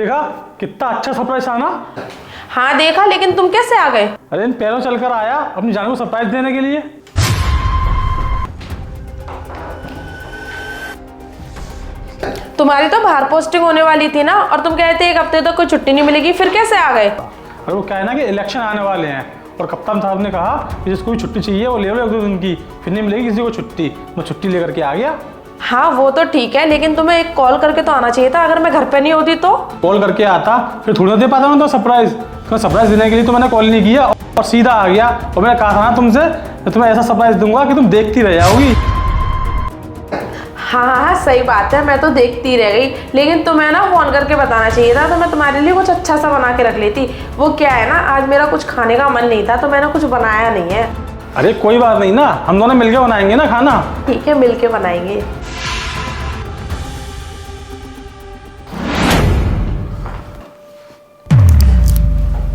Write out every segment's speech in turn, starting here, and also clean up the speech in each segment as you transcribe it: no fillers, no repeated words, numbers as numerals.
देखा कितना अच्छा सरप्राइज था ना। हाँ देखा, लेकिन तुम कैसे आ गए? अरे इन पैरों चलकर आया अपनी जान को सरप्राइज देने के लिए। तुम्हारी तो बाहर पोस्टिंग होने वाली थी ना, और तुम कहते एक हफ्ते तक कोई छुट्टी नहीं मिलेगी, फिर कैसे आ गए? अरे वो क्या है ना कि इलेक्शन आने वाले हैं और कप्तान साहब ने कहा कि जिसको भी छुट्टी चाहिए वो ले लो 1-2 दिन की, फिर नहीं मिलेगी किसी को छुट्टी। मैं छुट्टी लेकर के आ गया। हाँ वो तो ठीक है, लेकिन तुम्हें एक कॉल करके तो आना चाहिए था। अगर मैं घर पे नहीं होती तो? कॉल करके आता फिर थोड़ी ना दे पाता हूँ तो सरप्राइज। तो सरप्राइज देने के लिए तो मैंने कॉल नहीं किया और सीधा आ गया। और मैंने कहा था ना तुमसे तो तुम्हें ऐसा सरप्राइज दूंगा कि तुम देखती रह जाओगी। हाँ सही बात है, मैं तो देखती रह गई, लेकिन तुम्हें ना फोन करके बताना चाहिए था, तो मैं तुम्हारे लिए कुछ अच्छा सा बना के रख लेती। वो क्या है ना, आज मेरा कुछ खाने का मन नहीं था तो मैंने कुछ बनाया नहीं है। अरे कोई बात नहीं ना, हम दोनों मिलके बनाएंगे ना खाना। ठीक है, मिलके बनाएंगे।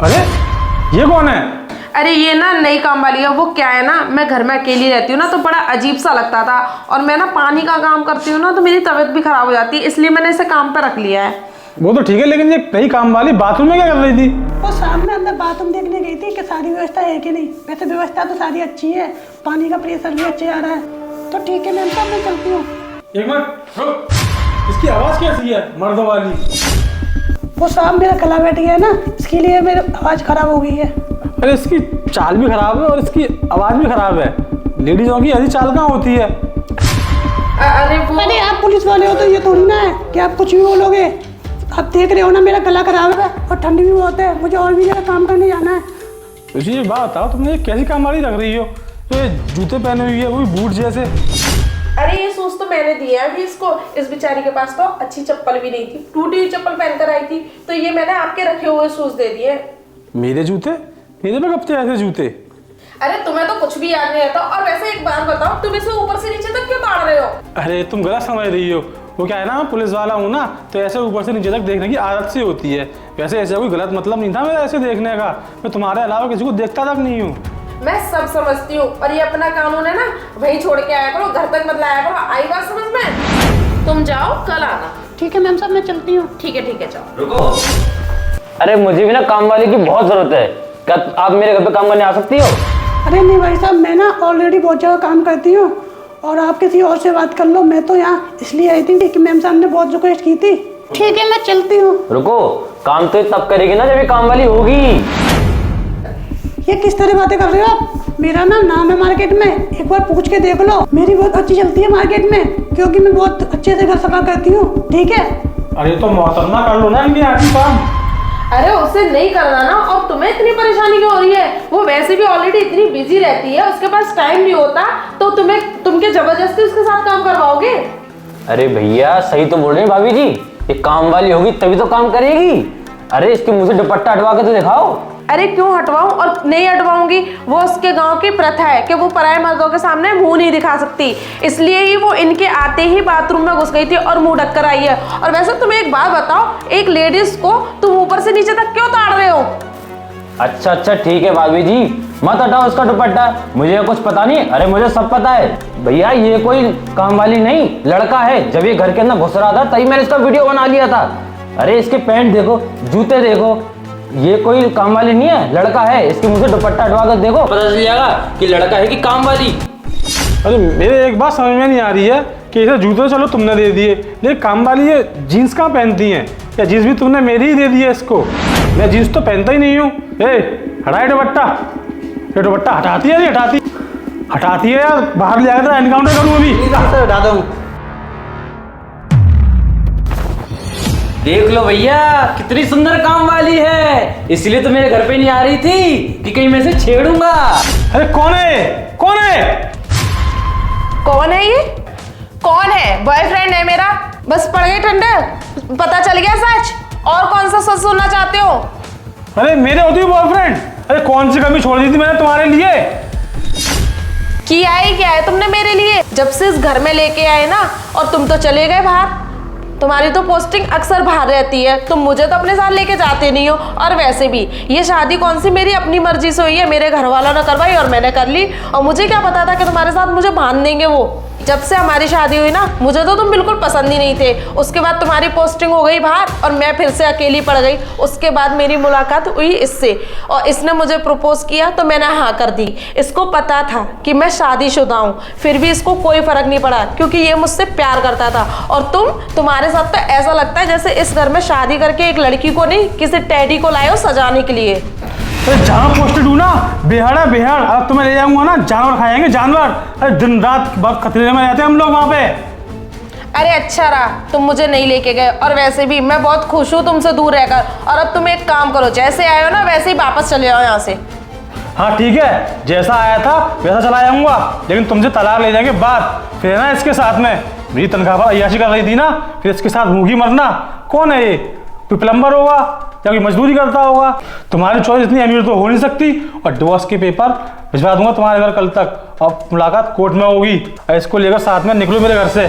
अरे ये कौन है? अरे ये ना नई काम वाली है। वो क्या है ना, मैं घर में अकेली रहती हूँ ना तो बड़ा अजीब सा लगता था, और मैं ना पानी का काम करती हूँ ना तो मेरी तबीयत भी खराब हो जाती है, इसलिए मैंने इसे काम पे रख लिया है। वो तो ठीक है, लेकिन ये नई काम वाली बाथरूम में क्या कर रही थी? वो सामने अंदर बाथरूम देखने गई थी कि सारी व्यवस्था है कि नहीं। वैसे व्यवस्था तो सारी अच्छी है, पानी का प्रेशर भी अच्छे आ रहा है। तो ठीक है मैम साहब, मैं चलती हूँ। एक मिनट रुक, इसकी आवाज कैसी है मर्दों वाली? वो साहब मेरा गला बैठ गया है ना, इसके लिए मेरी आवाज़ खराब हो गई है। अरे इसकी चाल भी खराब है और इसकी आवाज भी खराब है। लेडीजों की ऐसी चाल कहाँ होती है? अरे आप पुलिस वाले हो तो ये थोड़ी ना है कि आप कुछ भी बोलोगे। आप देख रहे हो ना मेरा गला खराब है और ठंडी भी बहुत है, मुझे और भी जगह काम करने जाना है। मुझे ये बात बताओ, तुमने ये कैसी काम वाली रख रही हो? तो ये जूते पहने हुई है, वो भी बूट जैसे। अरे ये शूज तो मैंने दिए हैं अभी इसको। इस बेचारी के पास तो अच्छी चप्पल भी नहीं थी, टूटी हुई चप्पल पहनकर आई थी, तो ये मैंने आपके रखे हुए शूज दे दिए। मेरे जूते? मेरे पे कब थे ऐसे जूते? अरे तुम्हें तो कुछ भी याद नहीं रहता। और वैसे एक बात बताओ, तुम इसे ऊपर से नीचे तक क्यों ताड़ रहे हो? अरे तुम गलत समझ रही हो। वो क्या है ना, मैं पुलिस वाला हूँ ना, तो ऐसे ऊपर से नीचे तक देखने की आदत सी होती है। वैसे ऐसा कोई गलत मतलब नहीं था मेरा ऐसे देखने का। मैं तुम्हारे अलावा किसी को देखता तक नहीं हूँ। मैं सब समझती हूँ, और ये अपना कानून है ना, वही छोड़ के आया करो, घर तक मत लाया करो। आई बात समझ में? तुम जाओ, कल आना। ठीक है मैम साहब, मैं चलती हूँ। ठीक है जाओ। रुको, अरे मुझे भी ना काम वाली की बहुत जरूरत है। क्या आप मेरे घर पे काम करने आ सकती हो? अरे नहीं भाई साहब, मैं ना ऑलरेडी बहुत जगह काम करती हूँ, और आप किसी और से बात कर लो। मैं तो यहाँ इसलिए आई थी कि मैम साहब ने बहुत रिक्वेस्ट की थी। ठीक है मैं चलती हूँ। रुको, काम तो तब करेगी ना जब ये काम वाली होगी। ये किस तरह बातें कर रहे हो आप? मेरा ना नाम है मार्केट में, एक बार पूछ के देख लो। मेरी बहुत अच्छी चलती है मार्केट में, क्योंकि मैं बहुत अच्छे से घर सफा करती हूँ। ठीक है? अरे तो मोहतरमा कर लो ना इनकी आखिर काम। अरे उसे नहीं करना ना, और तुम्हें इतनी परेशानी क्यों हो रही है? वो वैसे भी ऑलरेडी इतनी बिजी रहती है, उसके पास टाइम नहीं होता, तो तुम क्या जबरदस्ती उसके साथ काम करवाओगे? अरे भैया सही तो बोल रहे हैं भाभी जी, ये काम वाली होगी तभी तो काम करेगी। अरे इसके मुंह से दुपट्टा हटवा के तो दिखाओ। अरे क्यों हटवाऊं? और नहीं हटवाऊंगी। वो उसके गांव की प्रथा है कि वो पराये मर्दों के सामने मुंह नहीं दिखा सकती, इसलिए ही वो इनके आते ही बाथरूम में घुस गई थी और मुंह ढक कर आई है। और वैसे तुम्हें एक बात बताओ, एक लेडीज को तुम ऊपर से नीचे तक क्यों ताड़ रहे हो? अच्छा ठीक है भाभी जी, मत हटाओ उसका दुपट्टा, मुझे कुछ पता नहीं। अरे मुझे सब पता है भैया, ये कोई काम वाली नहीं, लड़का है। जब ये घर के अंदर घुस रहा था तभी मैंने इसका वीडियो बना लिया था। अरे इसके पैंट देखो, जूते देखो, ये कोई काम वाली नहीं है, लड़का है। इसके मुझे दुपट्टा हटवा कर देखो, पता चल जाएगा कि लड़का है कि काम वाली। अरे मेरे एक बात समझ में नहीं आ रही है कि इसे जूते चलो तुमने दे दिए, लेकिन काम वाली ये जीन्स कहाँ पहनती हैं? या जीन्स भी तुमने मेरी ही दे दी है इसको? मैं जीन्स तो पहनता ही नहीं हूँ। हटाए दुपट्टा, ये दुपट्टा हटाती है नहीं हटाती है यार, बाहर ले आया था, एनकाउंटर करूँ अभी। हटा दूँ। देख लो भैया कितनी सुंदर काम वाली है, इसलिए तो मेरे घर पे नहीं आ रही थी कि कहीं मैं इसे छेड़ूंगा। अरे कौन है? कौन है ये? कौन है? बॉयफ्रेंड है मेरा। बस पड़ गए ठंडे, पता चल गया सच? और कौन सा सच सुनना चाहते हो? अरे मेरे होती बॉयफ्रेंड? अरे कौन सी कमी छोड़ दी थी मैंने तुम्हारे लिए? क्या है तुमने मेरे लिए? जब से इस घर में लेके आए ना, और तुम तो चले गए बाहर। तुम्हारी तो पोस्टिंग अक्सर बाहर रहती है, तुम मुझे तो अपने साथ लेके जाते नहीं हो। और वैसे भी ये शादी कौन सी मेरी अपनी मर्जी से हुई है, मेरे घर वालों ने करवाई और मैंने कर ली। और मुझे क्या पता था कि तुम्हारे साथ मुझे बांध देंगे वो। जब से हमारी शादी हुई ना, मुझे तो तुम बिल्कुल पसंद ही नहीं थे। उसके बाद तुम्हारी पोस्टिंग हो गई बाहर और मैं फिर से अकेली पड़ गई। उसके बाद मेरी मुलाकात हुई इससे और इसने मुझे प्रपोज किया तो मैंने हाँ कर दी। इसको पता था कि मैं शादीशुदा हूँ, फिर भी इसको कोई फर्क नहीं पड़ा क्योंकि ये मुझसे प्यार करता था। और तुम्हारे साथ तो ऐसा लगता है जैसे इस घर में शादी करके एक लड़की को नहीं, किसी टैडी को लाए हो सजाने के लिए। अरे जहाँ पोस्टेड हूँ ना, बेहाड़ है बेहाड़। अब तुम्हें ले जाऊंगा ना, जानवर खाएंगे जानवर। अरे दिन रात बहुत खतरे में रहते हैं हम लोग वहाँ पे। अरे अच्छा रहा तुम मुझे नहीं लेके गए, और वैसे भी मैं बहुत खुश हूँ तुमसे दूर रहकर। और अब तुम एक काम करो, जैसे आए हो ना वैसे ही वापस चले जाओ यहाँ से। हाँ ठीक है, जैसा आया था वैसा चला जाऊंगा, लेकिन तुमसे तलाक ले जाएंगे बाद। फिर ना इसके साथ में मेरी तनख्वाह पर अय्याशी कर रही थी ना, फिर इसके साथ भूखी मरना। कौन है ये? कोई प्लम्बर होगा या कोई मजदूरी करता होगा। तुम्हारी चॉइस इतनी अमीर तो हो नहीं सकती। और डिवोर्स के पेपर भिजवा दूंगा तुम्हारे घर कल तक, और मुलाकात कोर्ट में होगी। इसको लेकर साथ में निकलो मेरे घर से।